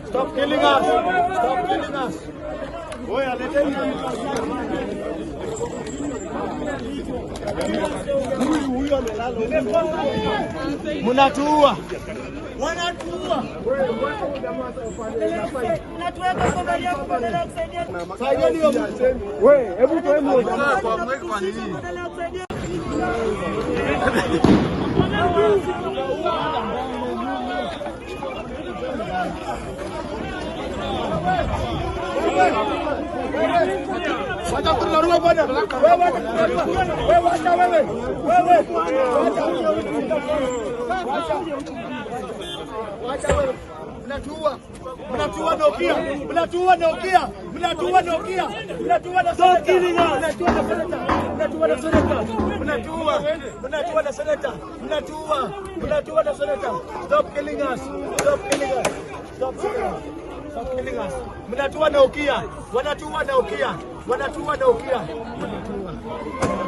Stop killing us. Stop killing us. Oya, leteni. Huyu amelala. Mnatuua. Wanatuua. Mnatuweka Somalia kuendelea kusaidia. Saidieni hiyo mtu. Wewe, hebu toe moja. Kwa mweko kwa nini? Wacha kunarua bwana. Wewe wacha wewe. Wacha wewe. Mnatuua Nokia. Mnatuua Nokia. Mnatuua Nokia. Mnatuua na seneta. Mnatuua na seneta. Mnatuua na seneta. Mnatuua. Mnatuua na seneta. Mnatuua. Mnatuua na seneta. Stop killing us. Stop killing us. Stop killing us. Stop killing us. Mnatuua Nokia. Wanatuua Nokia. Wanatuua Nokia. Wanatuua.